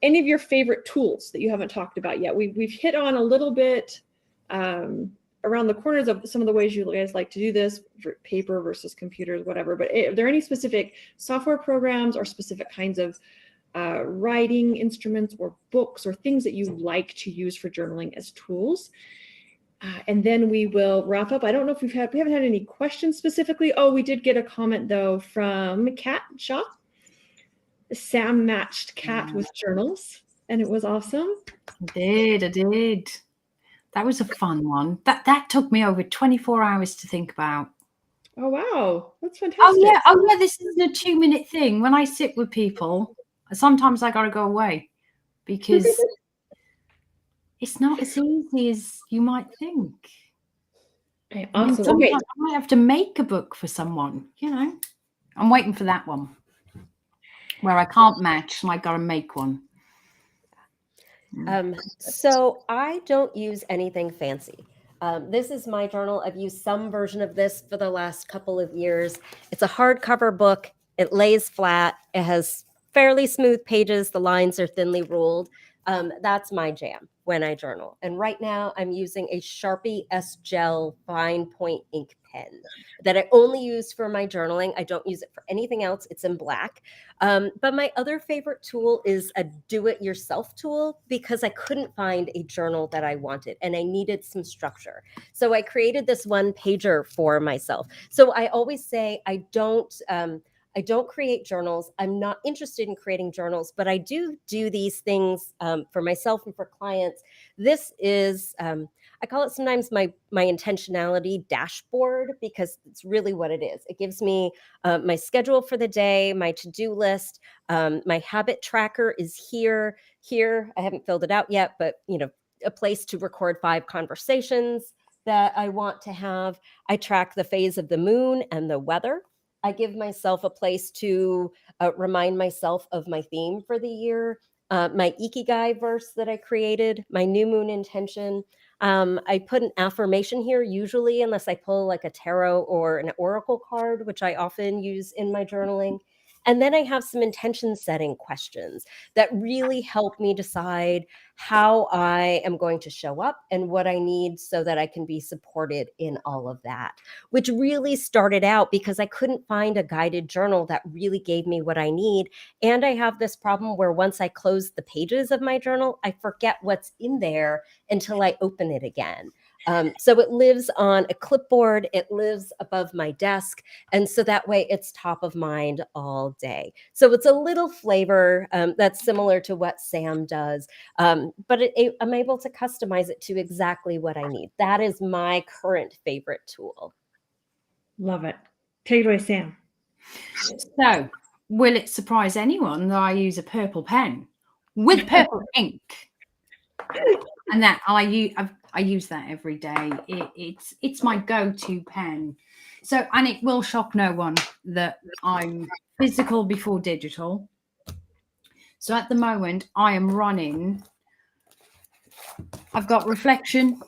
any of your favorite tools that you haven't talked about yet. We've hit on a little bit around the corners of some of the ways you guys like to do this, paper versus computers, whatever. But are there any specific software programs or specific kinds of writing instruments or books or things that you like to use for journaling as tools? And then we will wrap up. I don't know if we haven't had any questions specifically. Oh, we did get a comment though from Kat Shaw. Sam matched Kat with journals and it was awesome. I did. That was a fun one. That took me over 24 hours to think about. Oh, wow. That's fantastic. Oh yeah, this isn't a 2-minute thing. When I sit with people, sometimes I got to go away because it's not as easy as you might think. Okay, awesome. Sometimes I might have to make a book for someone, you know. I'm waiting for that one where I can't match and I got to make one. So I don't use anything fancy. This is my journal. I've used some version of this for the last couple of years. It's a hardcover book. It lays flat. It has fairly smooth pages. The lines are thinly ruled. That's my jam when I journal. And right now I'm using a Sharpie S Gel fine point ink pen that I only use for my journaling. I don't use it for anything else. It's in black. But my other favorite tool is a do-it-yourself tool because I couldn't find a journal that I wanted and I needed some structure. So I created this one pager for myself. So I always say I don't create journals. I'm not interested in creating journals, but I do these things for myself and for clients. This is, I call it sometimes my intentionality dashboard because it's really what it is. It gives me my schedule for the day, my to-do list. My habit tracker is here. I haven't filled it out yet, but a place to record 5 conversations that I want to have. I track the phase of the moon and the weather. I give myself a place to remind myself of my theme for the year, my Ikigai verse that I created, my new moon intention. I put an affirmation here, usually, unless I pull like a tarot or an oracle card, which I often use in my journaling. And then I have some intention setting questions that really help me decide how I am going to show up and what I need so that I can be supported in all of that, which really started out because I couldn't find a guided journal that really gave me what I need. And I have this problem where once I close the pages of my journal, I forget what's in there until I open it again. So it lives on a clipboard, it lives above my desk. And so that way it's top of mind all day. So it's a little flavor that's similar to what Sam does, but I'm able to customize it to exactly what I need. That is my current favorite tool. Love it. Take it away, Sam. So, will it surprise anyone that I use a purple pen with purple ink? And that I use that every day. It's my go-to pen. So, and it will shock no one that I'm physical before digital. So at the moment I am running, I've got reflection,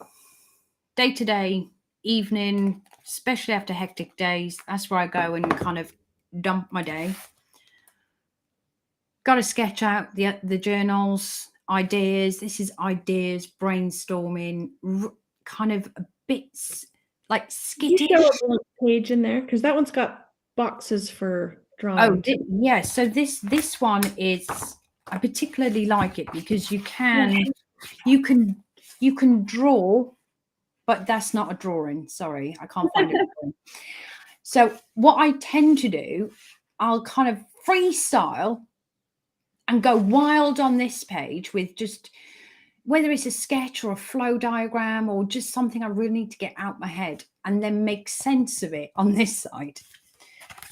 day to day, evening, especially after hectic days. That's where I go and kind of dump my day. Got to sketch out the journals, ideas. This is ideas, brainstorming, kind of bits like skittish. You show a page in there because that one's got boxes for drawing. Yes. So this one is, I particularly like it because you can draw, but that's not a drawing. Sorry, I can't find it. So what I tend to do, I'll kind of freestyle and go wild on this page with just, whether it's a sketch or a flow diagram or just something I really need to get out my head, and then make sense of it on this side.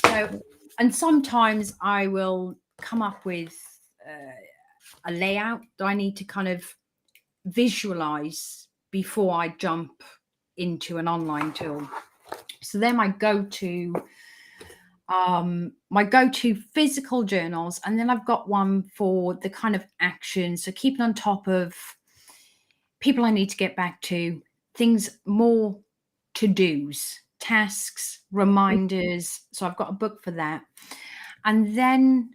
So, and sometimes I will come up with a layout that I need to kind of visualize before I jump into an online tool. So they're my go-to physical journals, and then I've got one for the kind of action, so keeping on top of people I need to get back to, things more to-dos, tasks, reminders. So I've got a book for that. And then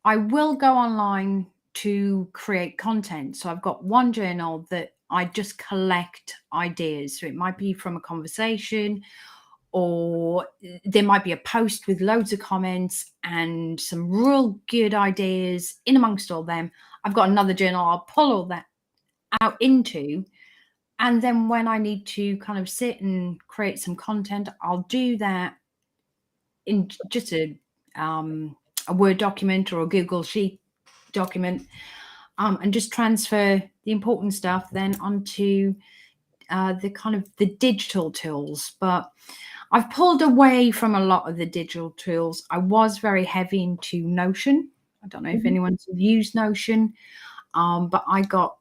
I will go online to create content. So I've got one journal that I just collect ideas. So it might be from a conversation, or there might be a post with loads of comments and some real good ideas in amongst all them. I've got another journal I'll pull all that out into. And then when I need to kind of sit and create some content, I'll do that in just a Word document or a Google Sheet document, and just transfer the important stuff then onto the kind of the digital tools. But I've pulled away from a lot of the digital tools. I was very heavy into Notion. I don't know if anyone's used Notion, but I got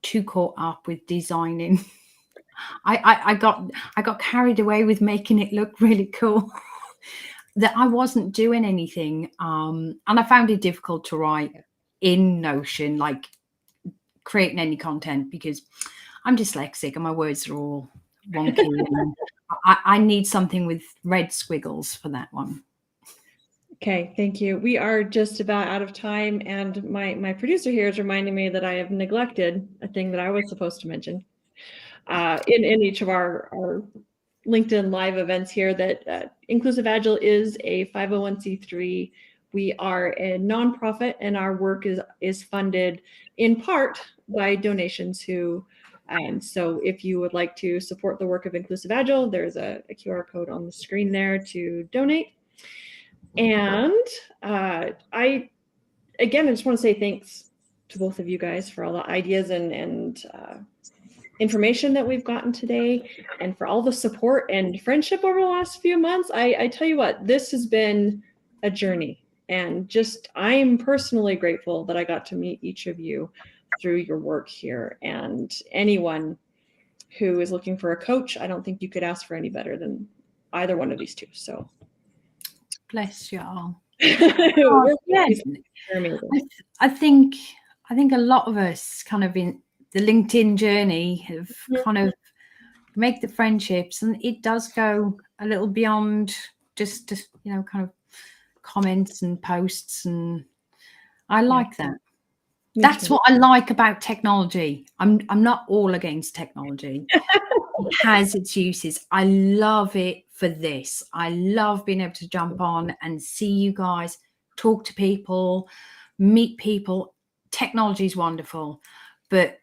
too caught up with designing. I got carried away with making it look really cool that I wasn't doing anything. And I found it difficult to write in Notion, like creating any content, because I'm dyslexic and my words are all wonky. And I need something with red squiggles for that one. Okay, thank you. We are just about out of time, and my producer here is reminding me that I have neglected a thing that I was supposed to mention in each of our LinkedIn Live events here, that Inclusive Agile is a 501c3. We are a nonprofit, and our work is funded in part by donations and so if you would like to support the work of Inclusive Agile, there's a QR code on the screen there to donate. And I just want to say thanks to both of you guys for all the ideas and information that we've gotten today, and for all the support and friendship over the last few months. I tell you what, this has been a journey, and I'm personally grateful that I got to meet each of you through your work here. And anyone who is looking for a coach, I don't think you could ask for any better than either one of these two. So bless you all. Yes. I think a lot of us kind of in the LinkedIn journey have kind of make the friendships, and it does go a little beyond just kind of comments and posts, and I like that. That's what I like about technology. I'm not all against technology. It has its uses. I love it for this. I love being able to jump on and see you guys, talk to people, meet people. Technology is wonderful, but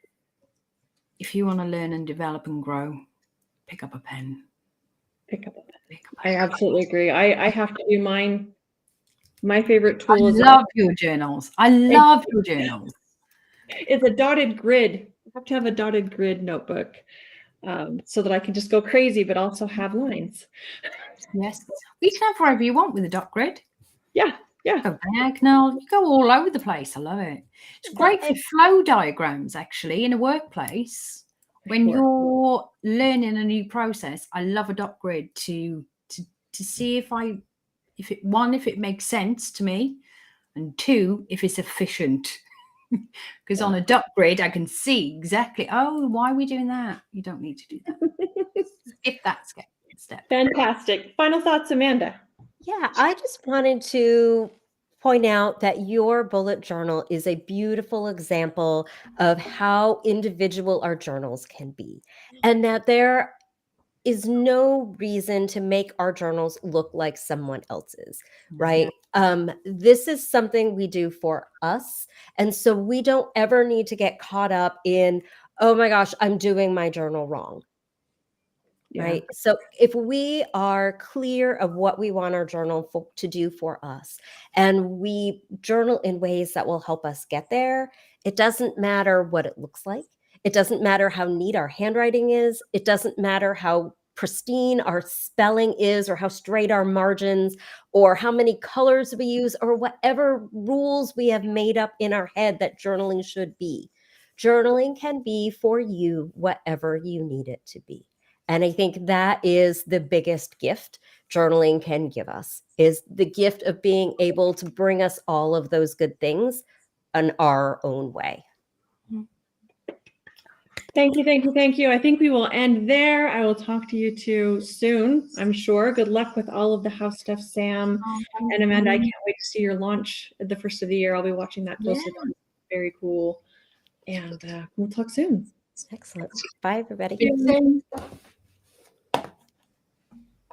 if you want to learn and develop and grow, pick up a pen. Pick up a pen. I absolutely agree. I have to do mine. My favorite tool is your journals. I love your journals. It's a dotted grid. I have to have a dotted grid notebook so that I can just go crazy, but also have lines. Yes. You can have wherever you want with a dot grid. Yeah. Go diagonal. You go all over the place. I love it. It's great for flow diagrams, actually, in a workplace, When Sure. you're learning a new process, I love a dot grid to see if it makes sense to me, and two, if it's efficient. Because on a dot grid, I can see exactly, oh, why are we doing that? You don't need to do that. Skip that step. Fantastic. Final thoughts, Amanda. Yeah, I just wanted to point out that your bullet journal is a beautiful example of how individual our journals can be, and that there is no reason to make our journals look like someone else's, right? This is something we do for us. And so we don't ever need to get caught up in, oh my gosh, I'm doing my journal wrong. Right. So if we are clear of what we want our journal to do for us, and we journal in ways that will help us get there, it doesn't matter what it looks like. It doesn't matter how neat our handwriting is. It doesn't matter how pristine our spelling is, or how straight our margins, or how many colors we use, or whatever rules we have made up in our head that journaling should be. Journaling can be for you whatever you need it to be. And I think that is the biggest gift journaling can give us, is the gift of being able to bring us all of those good things in our own way. Thank you, thank you, thank you. I think we will end there. I will talk to you two soon, I'm sure. Good luck with all of the house stuff, Sam. And Amanda, I can't wait to see your launch at the first of the year. I'll be watching that closely. Yeah. Very cool. And we'll talk soon. Excellent. Bye, everybody. See you soon.